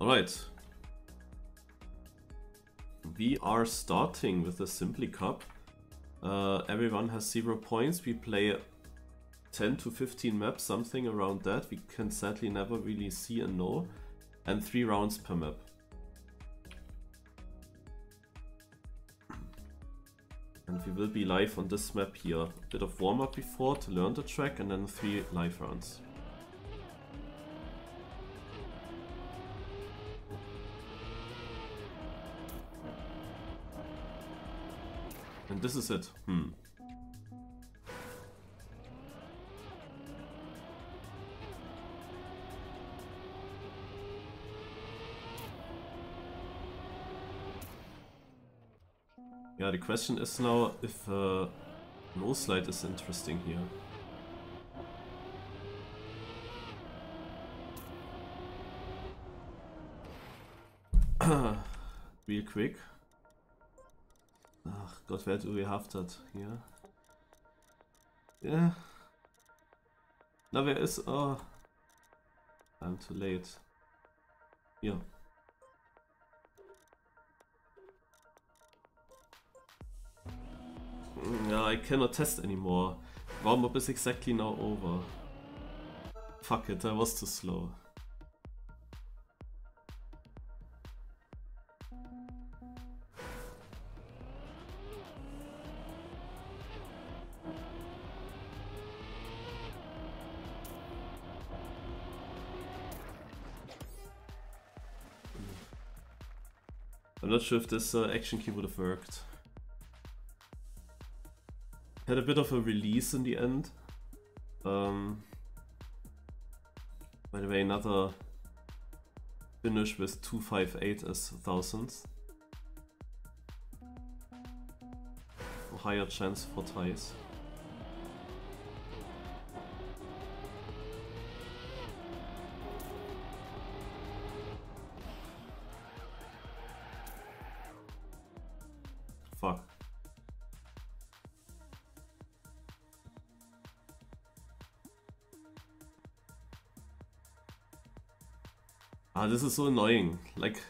Alright. We are starting with the Simply Cup. Everyone has 0 points. We play 10 to 15 maps, something around that. We can sadly never really see and know. And 3 rounds per map. And we will be live on this map here. A bit of warm-up before to learn the track and then 3 live rounds. And this is it. Yeah, the question is now if no slide is interesting here. Real quick. Ach Gott, where do we have that here? Yeah. Now where is... Oh. I'm too late. Here. Yeah, I cannot test anymore. Warm-up is exactly now over. Fuck it, I was too slow. I'm not sure if this action key would have worked. Had a bit of a release in the end. By the way, another finish with 258 as thousands. A higher chance for ties. Fuck. This is so annoying. Like,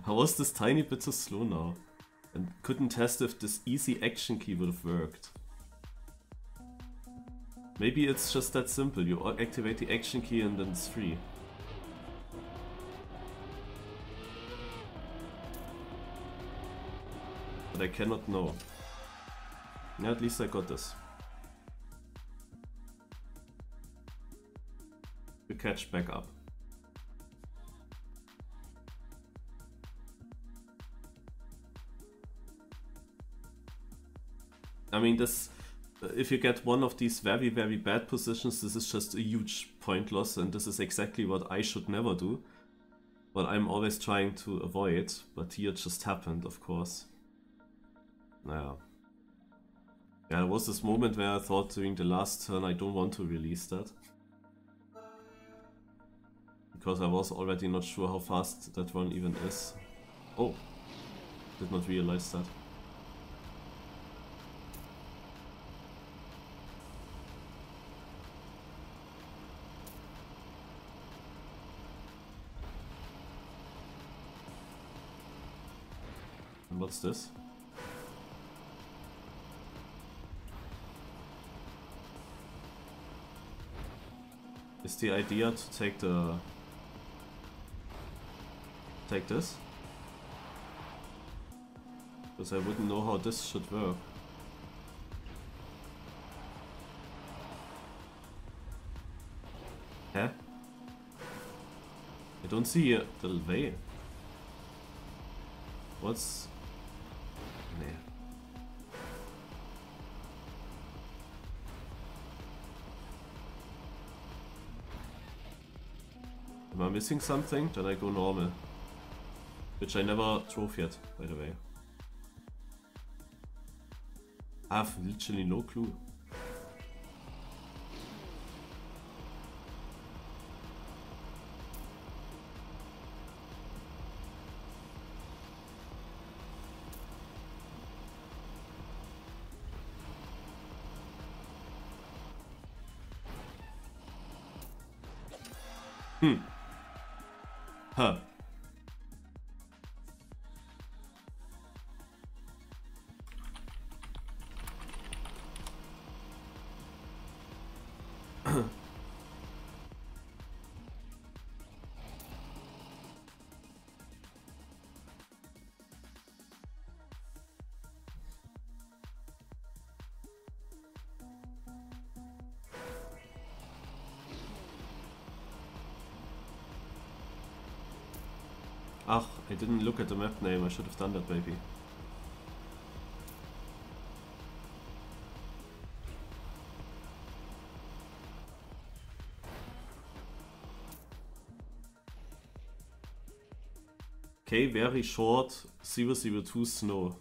how was this tiny bit so slow now? And couldn't test if this easy action key would have worked. Maybe it's just that simple. You activate the action key and then it's free. But I cannot know. Yeah, at least I got this. We catch back up. I mean, this, if you get one of these very, very bad positions, this is just a huge point loss, and this is exactly what I should never do. But I'm always trying to avoid, but here it just happened, of course. Yeah, there was this moment where I thought during the last turn I don't want to release that. Because I was already not sure how fast that one even is. Oh, did not realize that. And what's this? Is the idea to take this? Because I wouldn't know how this should work. Huh? I don't see the way. What's... Nee. Am I missing something? Then I go normal. Which I never drove yet, by the way. I have literally no clue. Huh. Ah, I didn't look at the map name, I should have done that, baby. Okay, very short 002 snow.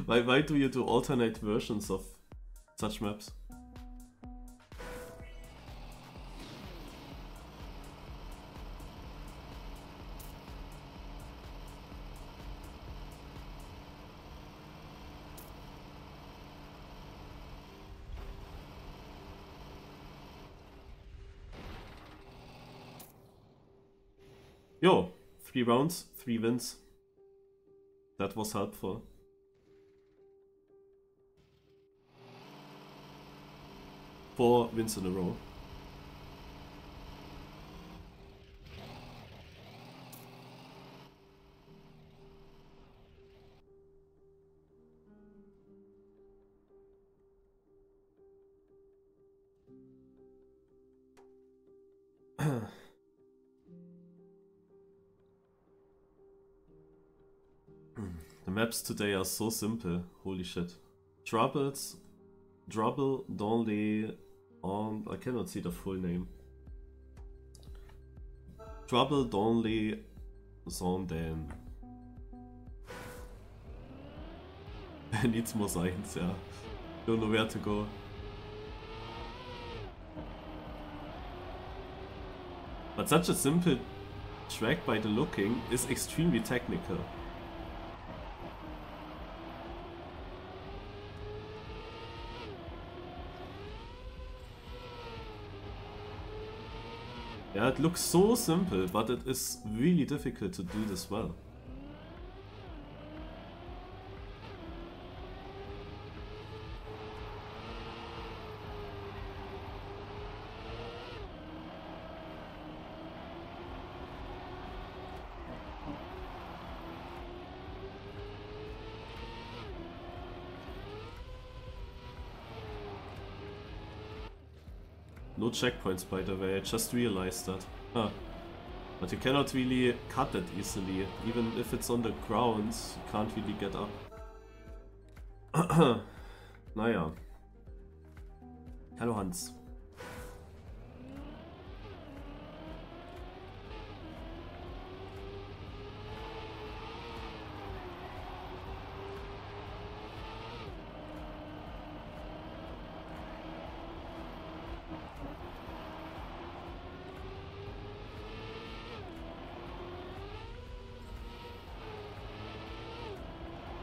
Why do you do alternate versions of such maps? Yo, 3 rounds, 3 wins. That was helpful. Four wins in a row. The maps today are so simple, holy shit. Trouble dans les... I cannot see the full name. Trouble dans les Sonden. Needs more science, yeah. Don't know where to go. But such a simple track by the looking is extremely technical. Yeah, it looks so simple, but it is really difficult to do this well. No checkpoints, by the way, I just realized that. Huh. But you cannot really cut it easily. Even if it's on the ground, you can't really get up. Naja. Hallo Hans.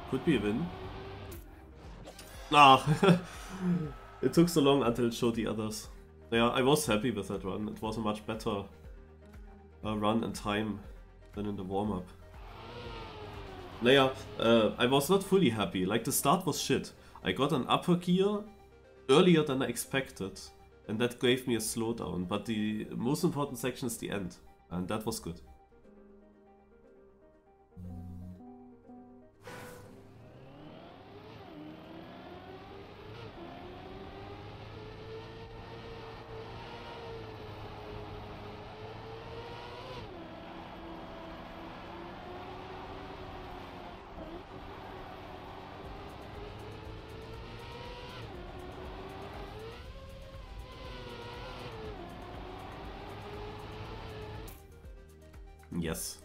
Could be a win. Ah, it took so long until it showed the others. Yeah, I was happy with that run. It was a much better run and time than in the warm-up. Naja, I was not fully happy. Like, the start was shit. I got an upper gear earlier than I expected, and that gave me a slowdown. But the most important section is the end, and that was good. Yes.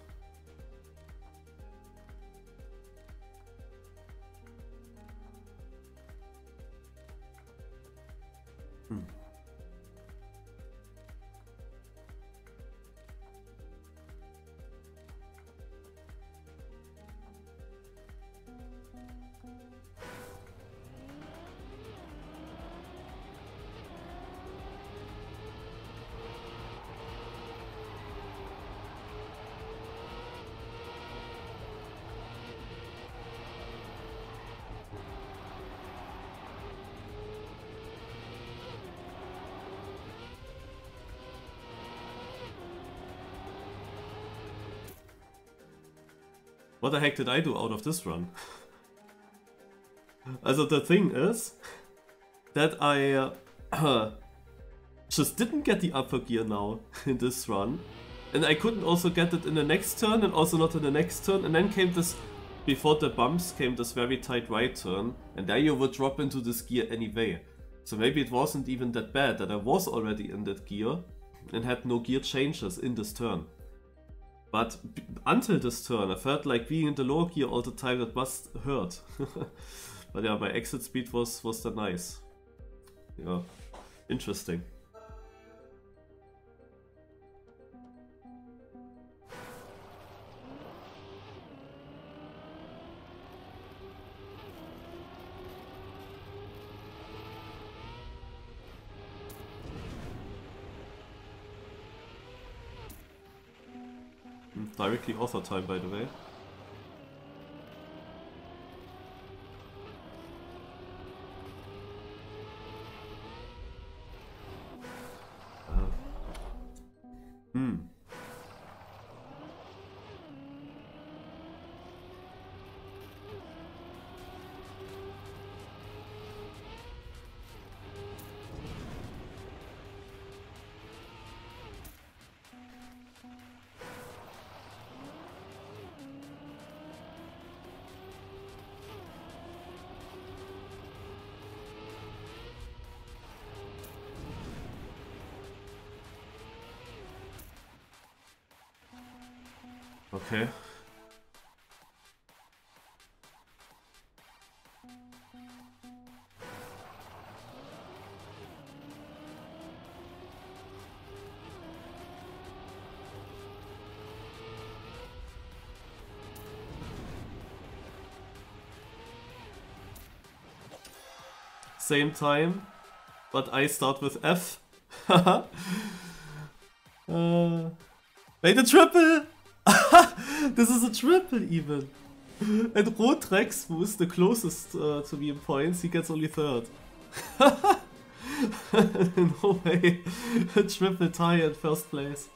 What the heck did I do out of this run? Also the thing is that I just didn't get the upper gear now in this run. And I couldn't also get it in the next turn and also not in the next turn. And then came this, before the bumps came this very tight right turn. And there you would drop into this gear anyway. So maybe it wasn't even that bad that I was already in that gear and had no gear changes in this turn. But until this turn I felt like being in the lower gear all the time, that must hurt. But yeah, my exit speed was then nice. Yeah, interesting. Directly author time, by the way. Okay. Same time, but I start with F. Wait, a triple! This is a triple even. And Rotrex, who is the closest to me in points, he gets only third. No way. A triple tie in first place.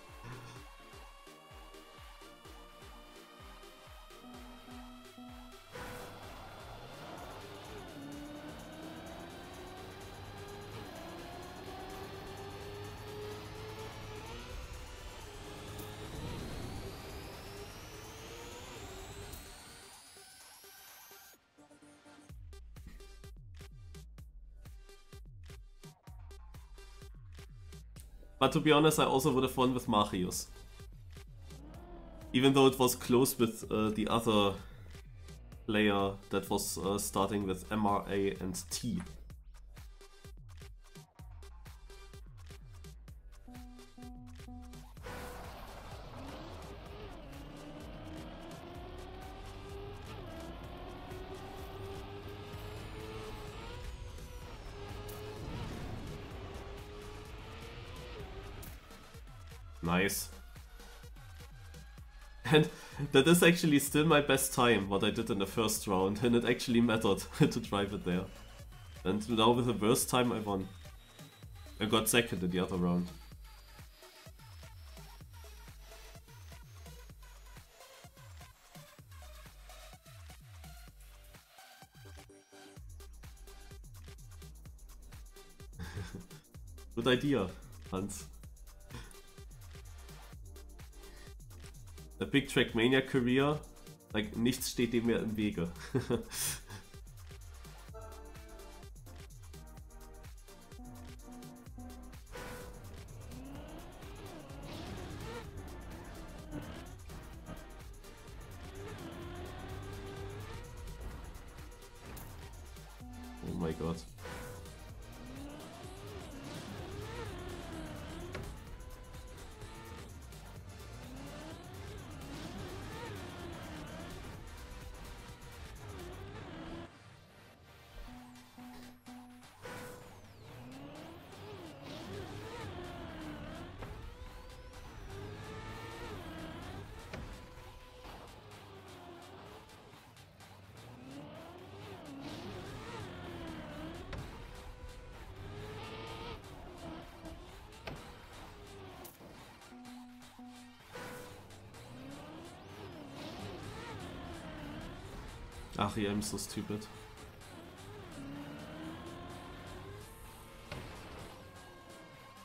But to be honest, I also would have won with Marius. Even though it was close with the other player that was starting with MRA and T. Nice. And that is actually still my best time, what I did in the first round, and it actually mattered to drive it there. And now with the worst time I won. I got second in the other round. Good idea, Hans. A Big Trackmania career, like nichts steht dem mehr im Wege. Oh my god. Ach yeah, I'm so stupid.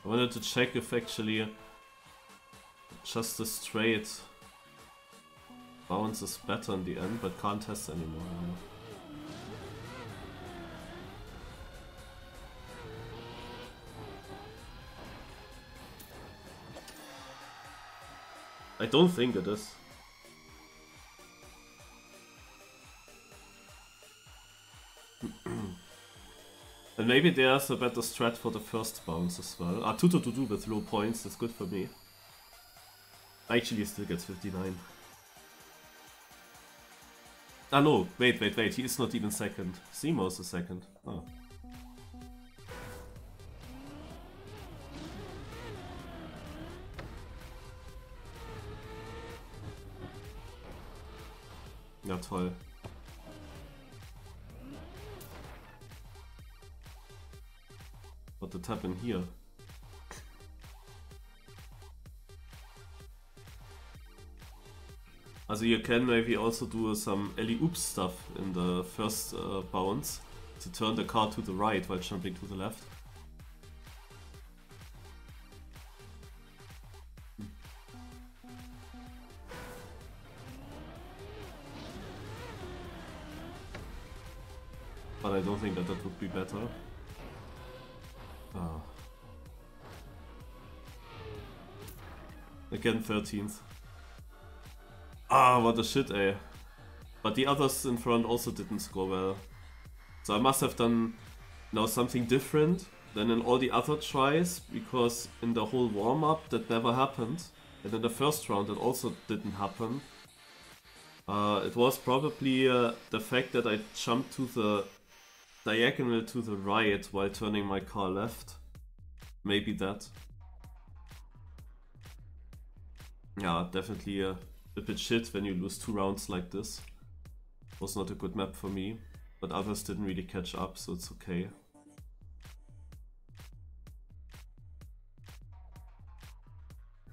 I wanted to check if actually just a straight bounce is better in the end, but can't test anymore. I don't think it is. And maybe there's a better strat for the first bounce as well. Ah, 2-2-2 with low points, that's good for me. Actually, he still gets 59. Ah no, wait, he is not even second. Seymour's a second. Oh. Ja, toll. What did happen here? Also you can maybe also do some alley-oop stuff in the first bounce to turn the car to the right while jumping to the left. But I don't think that would be better. Ah. Again 13th. Ah, what a shit, eh. But the others in front also didn't score well. So I must have done now something different than in all the other tries, because in the whole warm-up that never happened. And in the first round it also didn't happen. It was probably the fact that I jumped to the diagonal to the right while turning my car left. Maybe that. Yeah, definitely a bit shit when you lose 2 rounds like this. Was not a good map for me, but others didn't really catch up, so it's okay.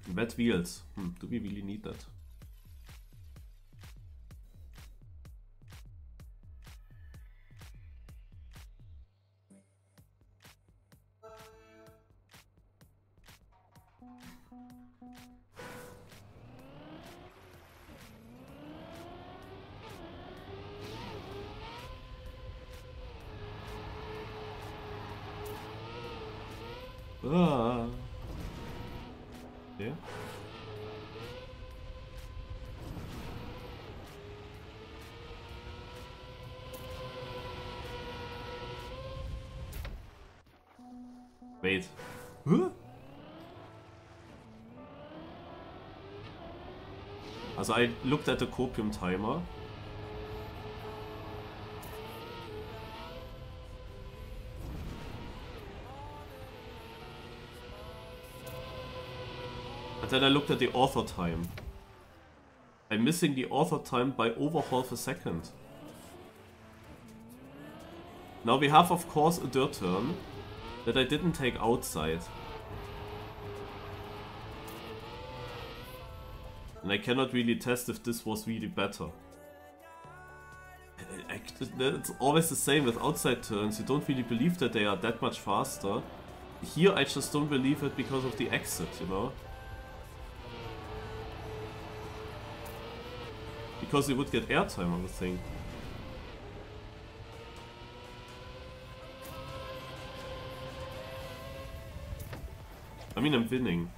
Bad wheels. Do we really need that? Ah. Yeah. Wait. Huh? Also I looked at the copium timer. And then I looked at the author time. I'm missing the author time by over half a second. Now we have of course a dirt turn that I didn't take outside. And I cannot really test if this was really better. It's always the same with outside turns, you don't really believe that they are that much faster. Here I just don't believe it because of the exit, you know? Because you would get airtime, I would think. I mean, I'm winning.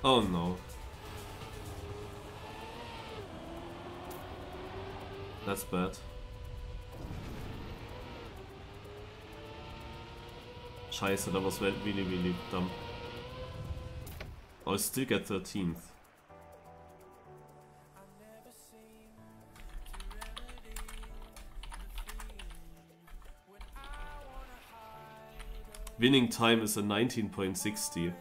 Oh no. That's bad. Scheiße, that was really dumb. I'll still get 13th. winning time is a 19.60.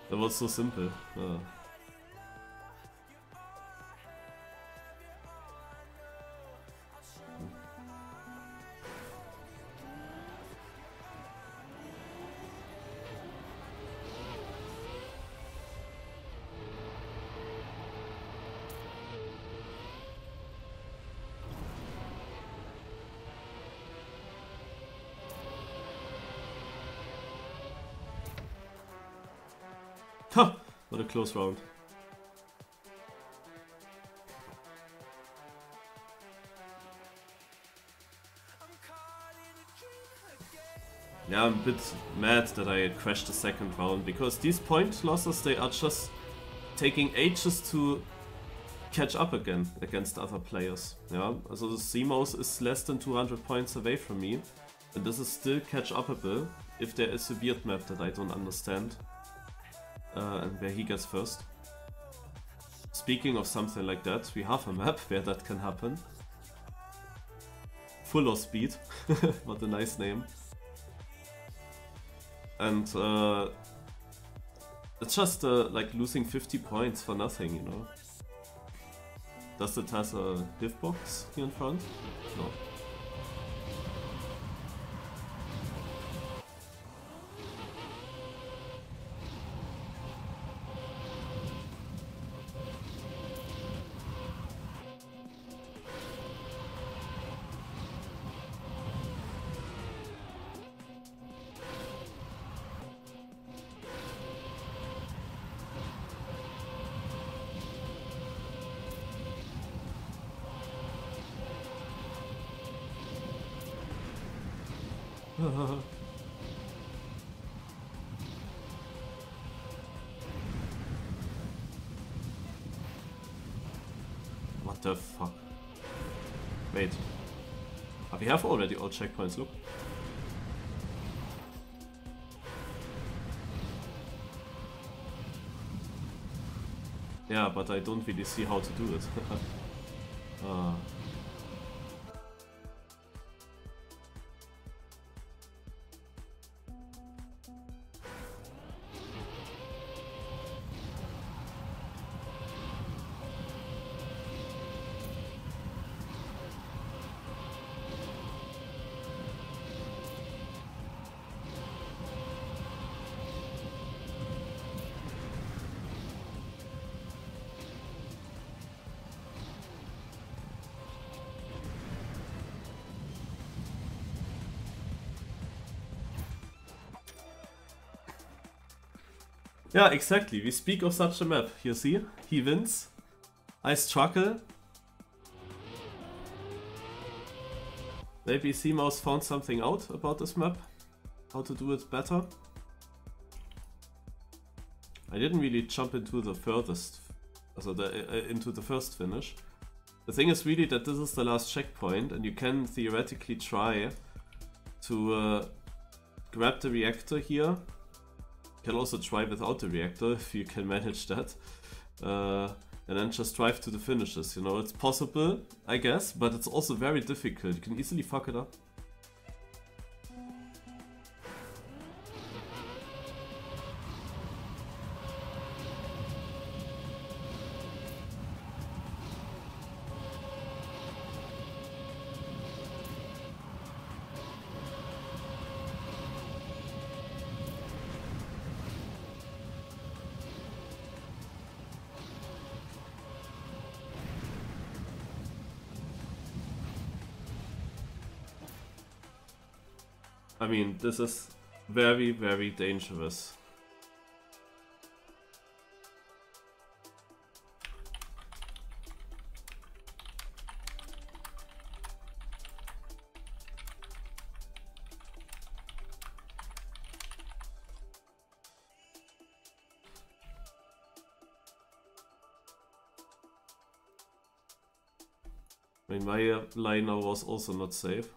That was so simple. Huh, what a close round. Yeah, I'm a bit mad that I crashed the second round, because these point losses, they are just taking ages to catch up again against other players. Yeah, so the CMOS is less than 200 points away from me, and this is still catch-upable if there is a weird map that I don't understand. And where he gets first. Speaking of something like that, we have a map where that can happen. Full of speed, what a nice name. And it's just like losing 50 points for nothing, you know. Does it have a div box here in front? No. What the fuck? Wait. We have already all checkpoints, look. Yeah, but I don't really see how to do it. Yeah, exactly. We speak of such a map. You see? He wins. I struggle. Maybe CMOS found something out about this map. How to do it better. I didn't really jump into the furthest, also into the first finish. The thing is really that this is the last checkpoint, and you can theoretically try to grab the reactor here. You can also try without the reactor if you can manage that, and then just drive to the finishes. You know, it's possible, I guess, but it's also very difficult. You can easily fuck it up. I mean, this is very, very dangerous. I mean, my liner was also not safe.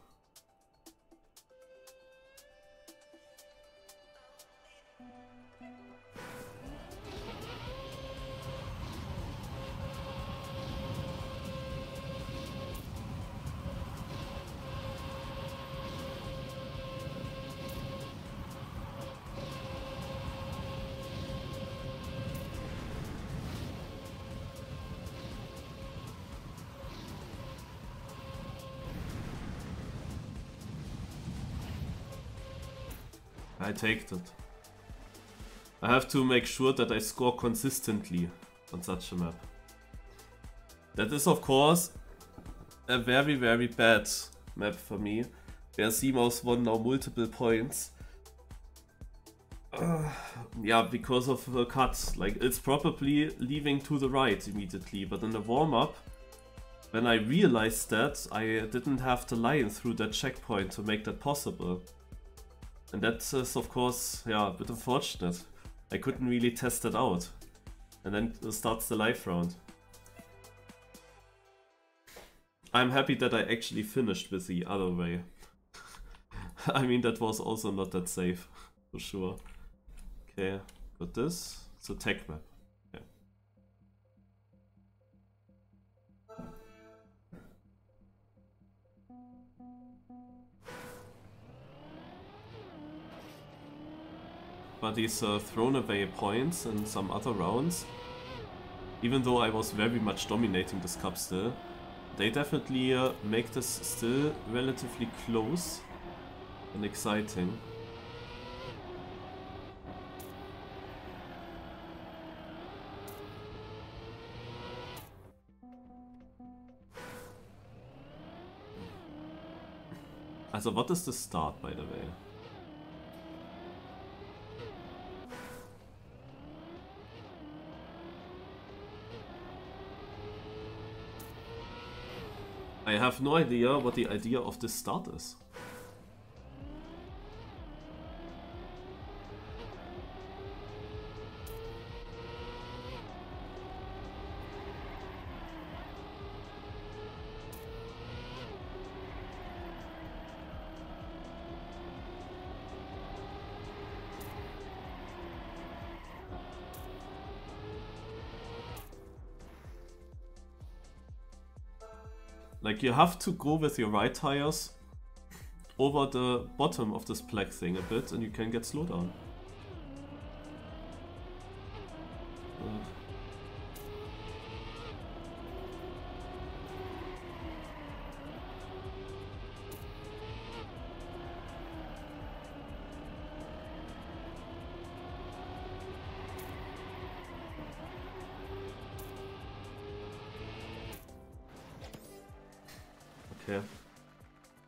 I take that. I have to make sure that I score consistently on such a map. That is of course a very bad map for me, where CMOS won now multiple points. Yeah, because of the cut. Like, it's probably leaving to the right immediately, but in the warm-up, when I realized that, I didn't have the line through that checkpoint to make that possible. And that is of course, yeah, a bit unfortunate. I couldn't really test it out. And then starts the live round. I'm happy that I actually finished with the other way. I mean, that was also not that safe, for sure. Okay, got this. It's a tech map. Okay. But these thrown away points in some other rounds, even though I was very much dominating this cup still, they definitely make this still relatively close and exciting. Also, what is the start, by the way? I have no idea what the idea of this start is. Like, you have to go with your right tires over the bottom of this black thing a bit and you can get slowed down. Okay.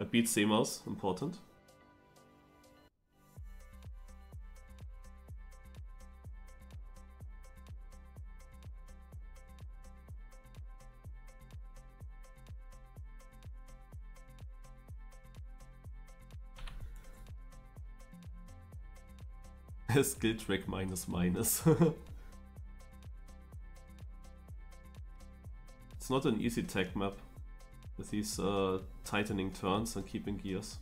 I beat CMOS, important. Skill track minus. It's not an easy tech map with these tightening turns and keeping gears.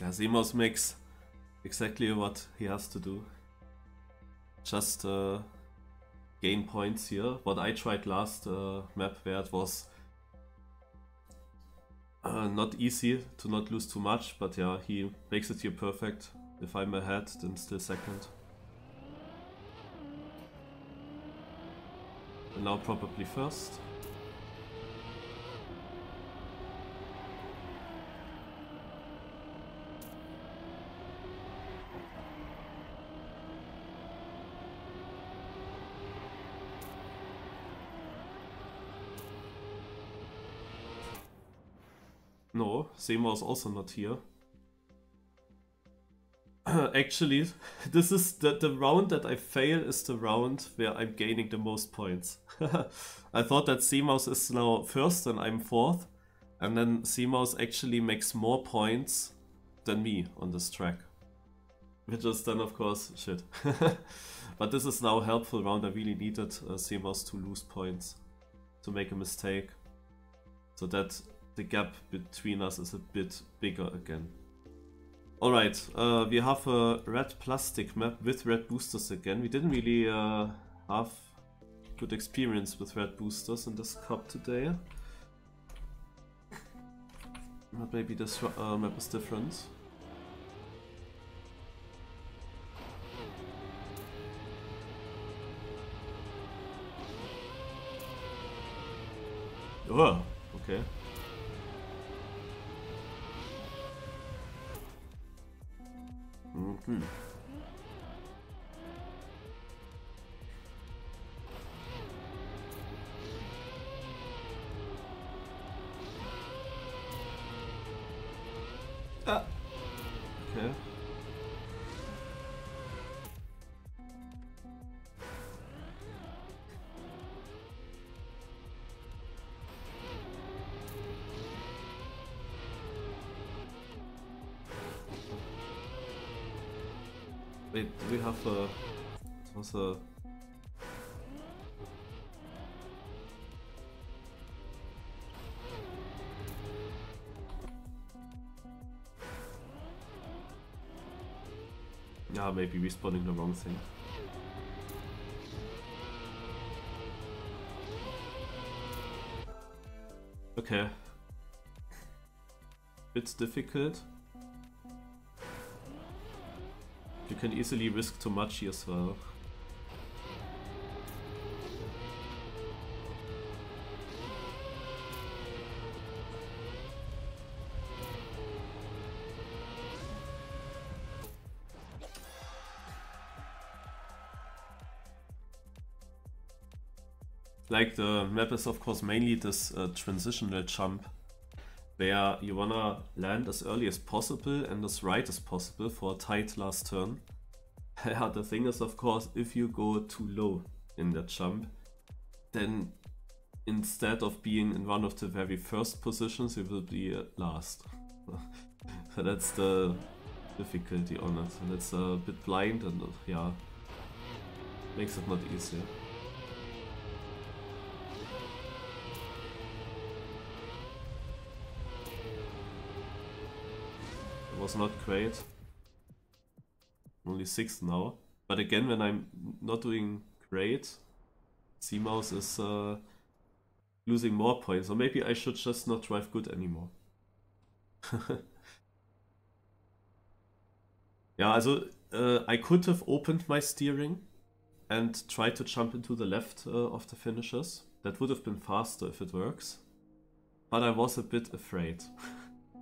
Yeah, CMOS makes exactly what he has to do. Just gain points here. What I tried last map where it was not easy to not lose too much, but yeah, he makes it here perfect. If I'm ahead, then still second. And now probably first. No, Sema is also not here. Actually, this is the round that I fail is the round where I'm gaining the most points. I thought that CMOS is now first and I'm fourth, and then CMOS actually makes more points than me on this track. Which is then of course shit. But this is now a helpful round. I really needed CMOS to lose points, to make a mistake. so that the gap between us is a bit bigger again. Alright, we have a red plastic map with red boosters again. We didn't really have good experience with red boosters in this cup today. But maybe this map is different. Oh, okay. Mm-hmm. Ah. Okay. Wait, do we have a... It was a... Yeah, maybe respawning the wrong thing. Okay. Bit difficult. You can easily risk too much here as well. Like, the map is of course mainly this transitional jump, where you wanna land as early as possible and as right as possible for a tight last turn. Yeah, the thing is, of course, if you go too low in that jump, then instead of being in one of the very first positions, you will be last. So that's the difficulty on it. And it's a bit blind and yeah, makes it not easier. It was not great. Only 6 now. But again, when I'm not doing great, C-Mouse is losing more points. Or maybe I should just not drive good anymore. Yeah, also I could have opened my steering and tried to jump into the left of the finishes. That would have been faster if it works. But I was a bit afraid.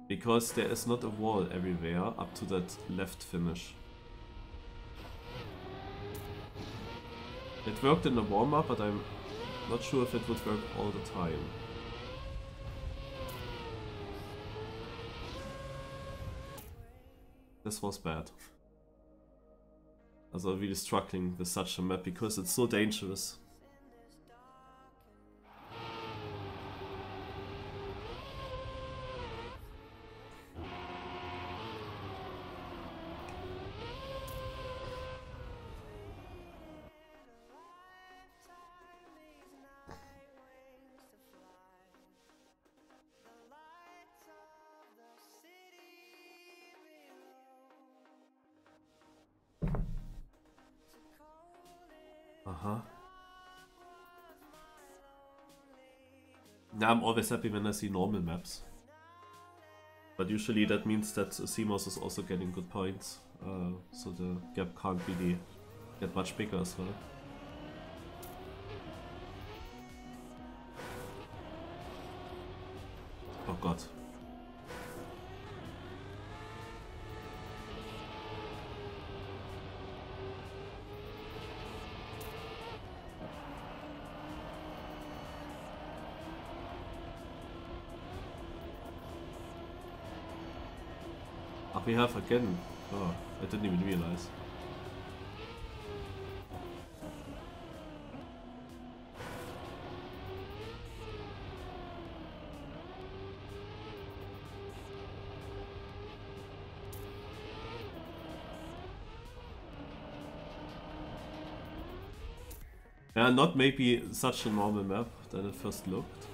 Because there is not a wall everywhere up to that left finish. It worked in the warm-up, but I'm not sure if it would work all the time. This was bad. I was really struggling with such a map because it's so dangerous. Now I'm always happy when I see normal maps. But usually that means that CMOS is also getting good points. So the gap can't really get much bigger as well. Oh god. We have again. Oh, I didn't even realize. Yeah, not maybe such a normal map than it first looked.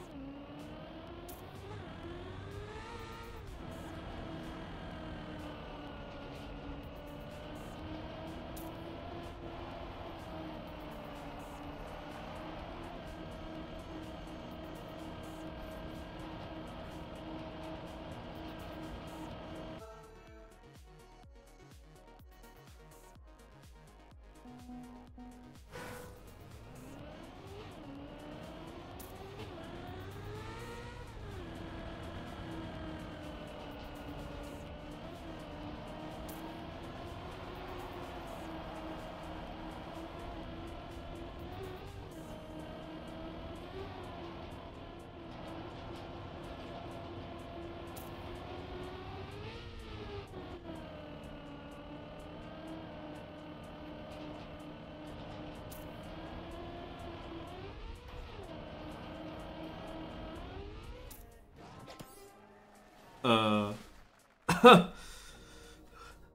Uh,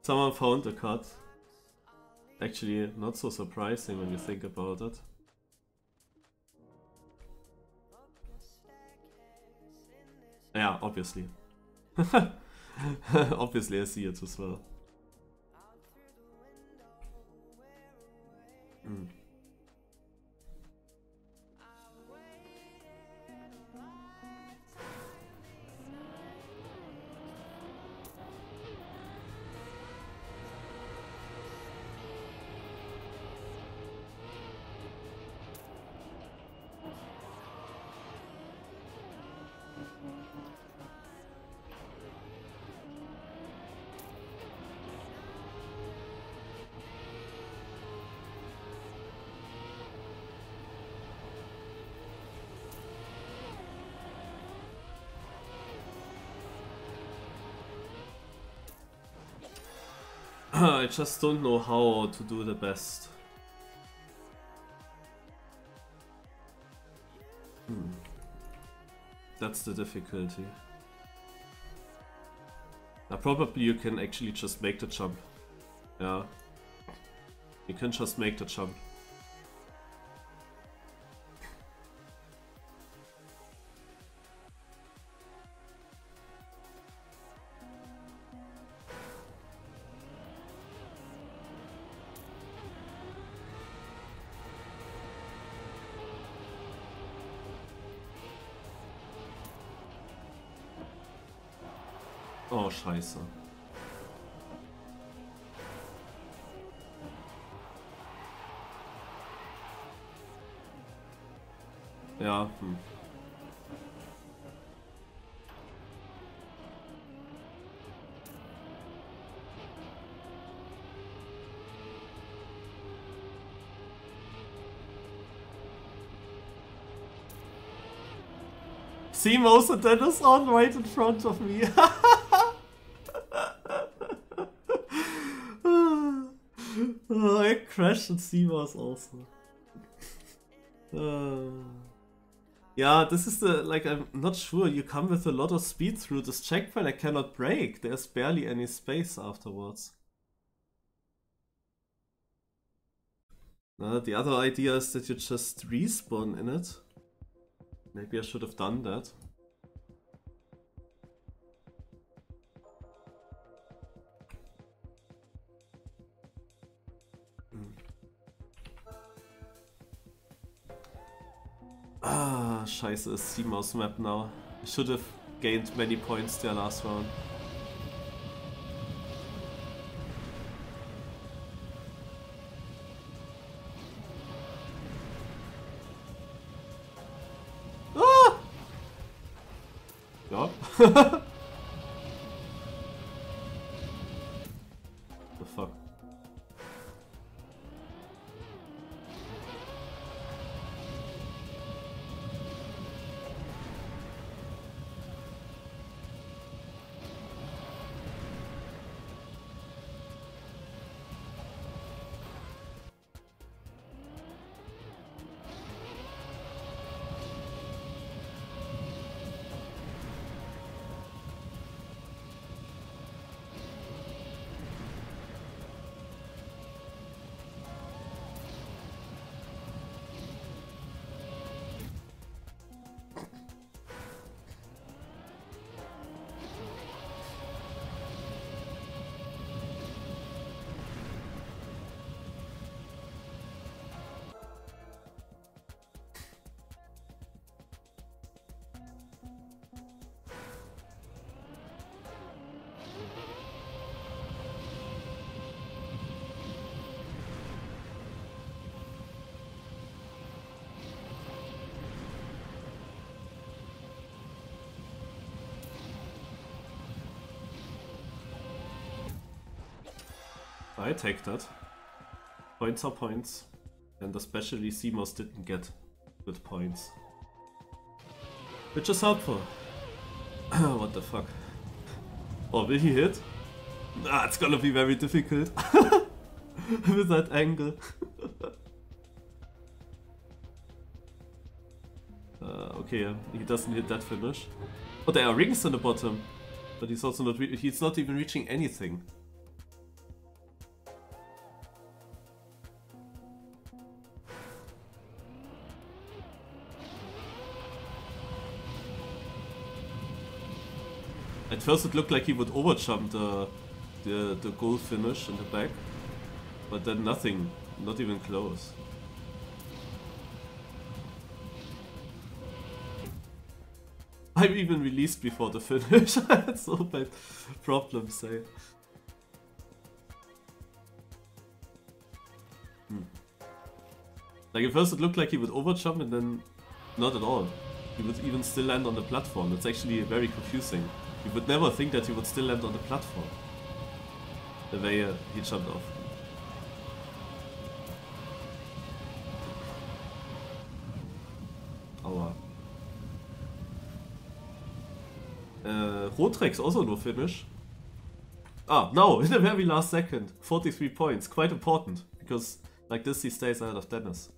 someone found a card. Actually, not so surprising when you think about it. Yeah, obviously. Obviously, I see it as well. Mm. I just don't know how to do the best. That's the difficulty. Now probably you can actually just make the jump. Yeah. You can just make the jump. Oh, scheiße. Ja, See, most of that is on right in front of me. Oh, I crashed at CMOS also. Yeah, this is the, like, I'm not sure, you come with a lot of speed through this checkpoint, I cannot brake, there's barely any space afterwards. The other idea is that you just respawn in it. Maybe I should have done that. Ah, scheiße, it's CMOS map now. I should have gained many points there last round. Ah! Ja. The fuck? I take that. Points are points. And especially CMOS didn't get good points. Which is helpful. What the fuck? Oh, will he hit? Ah, it's gonna be very difficult. With that angle. Okay, he doesn't hit that finish. Oh, there are rings on the bottom. But he's also not, he's not even reaching anything. At first it looked like he would overjump the goal finish in the back, but then nothing, not even close. I'm even released before the finish. That's so bad. Problem saved. Like at first it looked like he would overjump and then not at all. He would even still land on the platform. It's actually very confusing. You would never think that he would still land on the platform. The way he jumped off. Aua. Rotrex also no finish. Ah, no, in the very last second. 43 points. Quite important. Because like this he stays ahead of Dennis.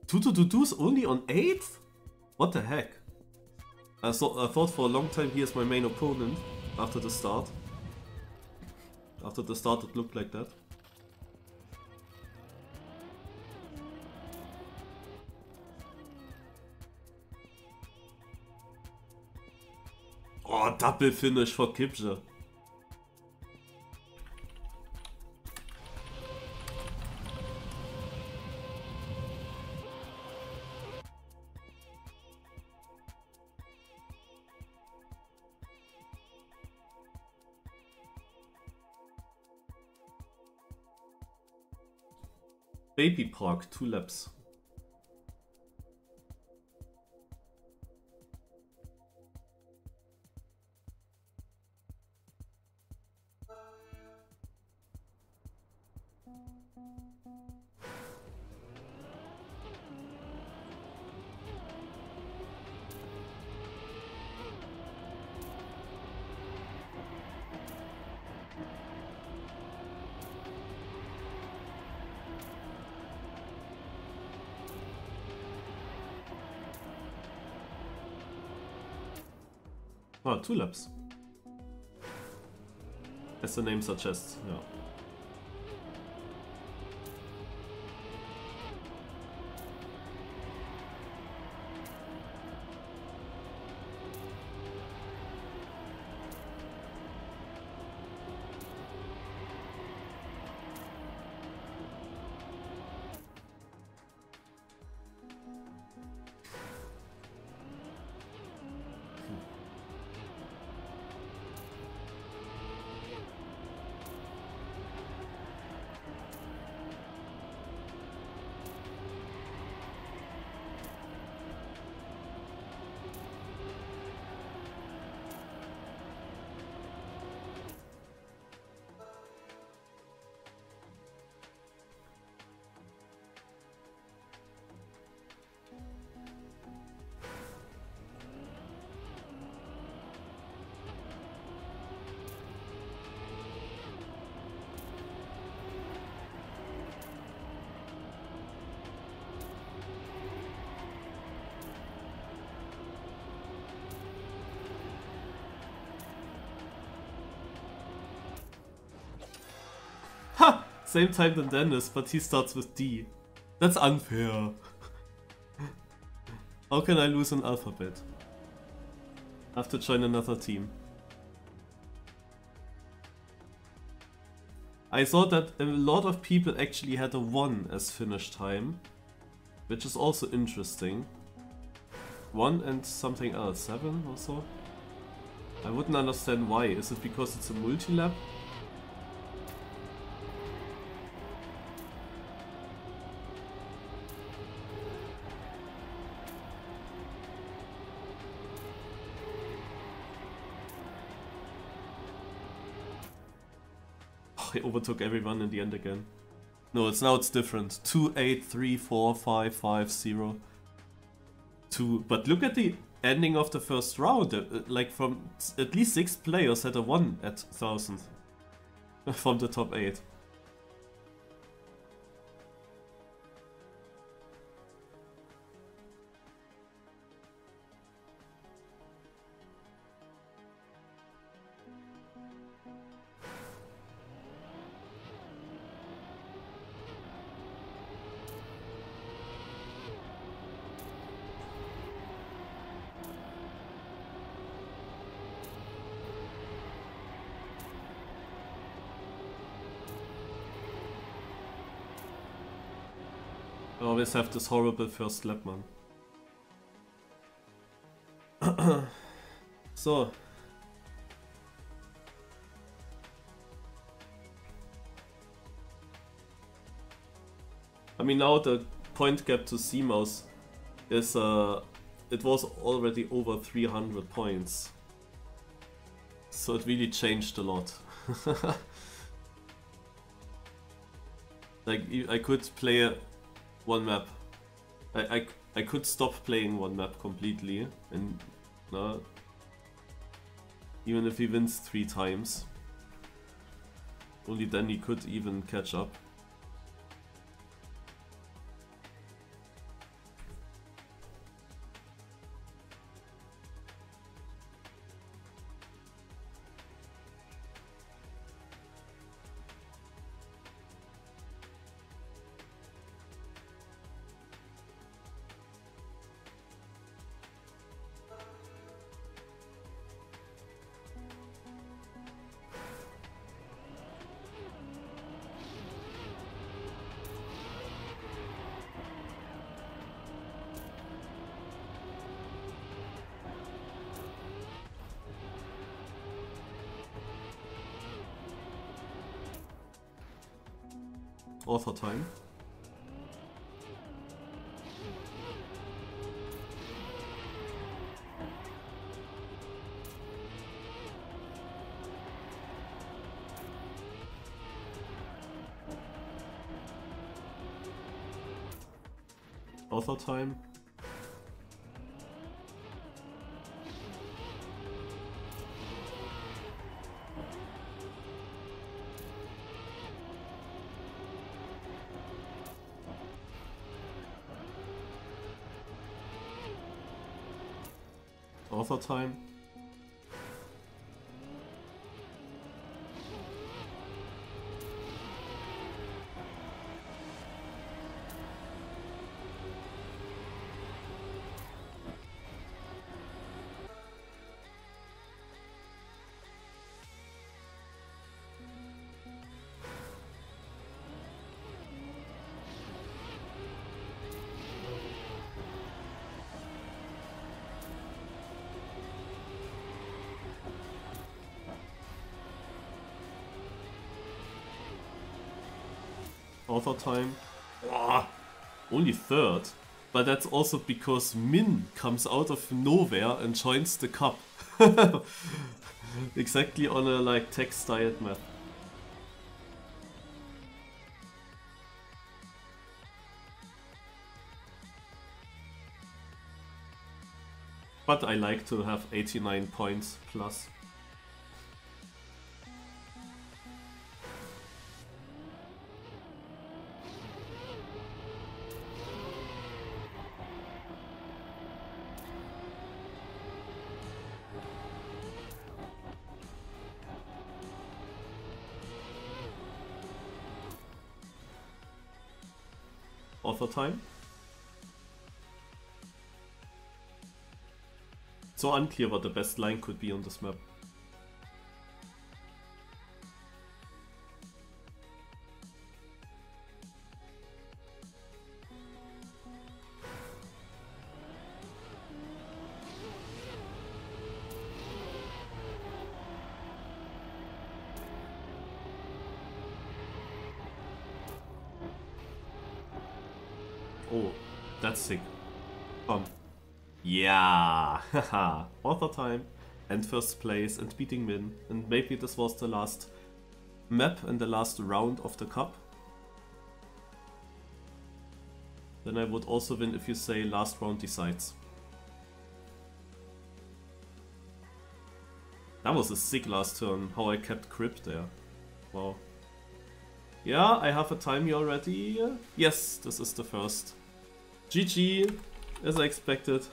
Tutututu's only on 8th? What the heck? I thought for a long time he is my main opponent after the start. After the start it looked like that. Oh, double finish for Kipja. Baby Park, 2 laps. Oh, 2 laps. As the name suggests, yeah. Ha! Same time than Dennis, but he starts with D. That's unfair. How can I lose an alphabet? I have to join another team. I saw that a lot of people actually had a 1 as finish time, which is also interesting. 1 and something else, 7 or so? I wouldn't understand why. Is it because it's a multi-lap? I overtook everyone in the end again. No, it's different. 2, 8, 3, 4, 5, 5, 0. 2. But look at the ending of the first round. Like from at least 6 players had a 1 at 1000 from the top 8. I always have this horrible first lap, man. So. I mean, now the point gap to CMOS is, it was already over 300 points. So it really changed a lot. Like, I could play one map. I could stop playing one map completely, and even if he wins 3 times, only then he could even catch up. Author time. Author time. Author time. Author time. Oh, only 3rd. But that's also because Min comes out of nowhere and joins the cup. Exactly on a like text diet map. But I like to have 89 points plus. Author time. So unclear what the best line could be on this map. Oh, that's sick. Yeah, haha. Author time and first place and beating Min. And maybe this was the last map and the last round of the cup. then I would also win if you say last round decides. That was a sick last turn, how I kept grip there. Wow. Yeah, I have a timer already. Yes, this is the first. GG, as I expected.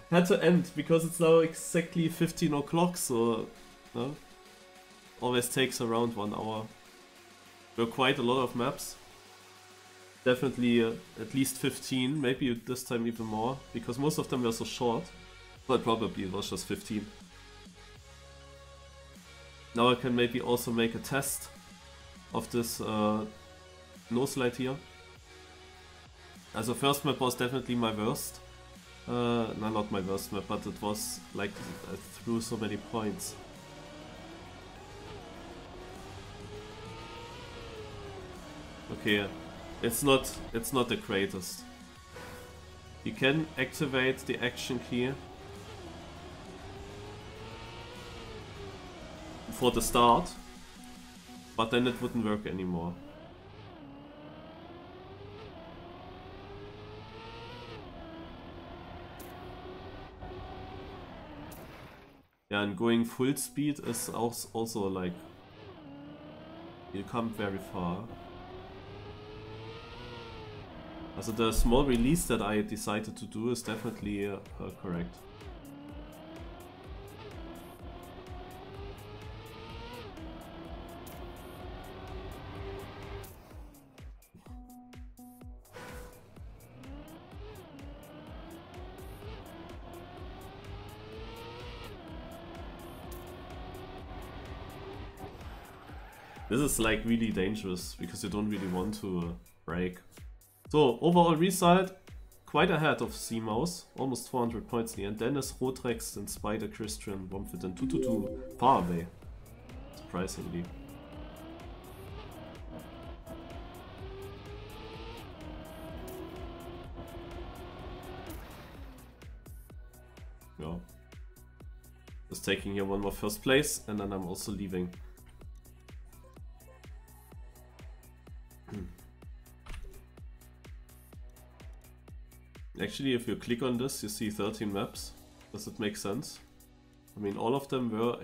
Had to end, because it's now exactly 15 o'clock, so... always takes around 1 hour. There were quite a lot of maps. Definitely at least 15, maybe this time even more, because most of them were so short. But probably it was just 15. Now I can maybe also make a test of this no slide here. As the first map was definitely my worst. No, not my worst map, but it was like I threw so many points. Okay, it's not the greatest. You can activate the action key for the start, but then it wouldn't work anymore. Yeah, and going full speed is also like, you come very far. Also the small release that I decided to do is definitely correct. This is like really dangerous, because you don't really want to break. So, overall result, quite ahead of C-Mouse, almost 400 points in the end. Dennis, Rotrex, and Spider, Christian, Womfit, and 222, far away, surprisingly. Yeah. Just taking here one more first place, and then I'm also leaving. Actually, if you click on this, you see 13 maps. Does it make sense? I mean, all of them were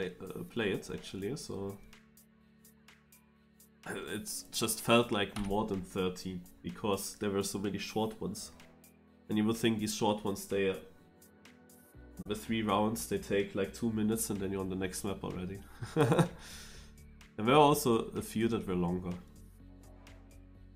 played, actually, so... It just felt like more than 30, because there were so many short ones. And you would think these short ones, they... The 3 rounds, they take like 2 minutes and then you're on the next map already. There were also a few that were longer.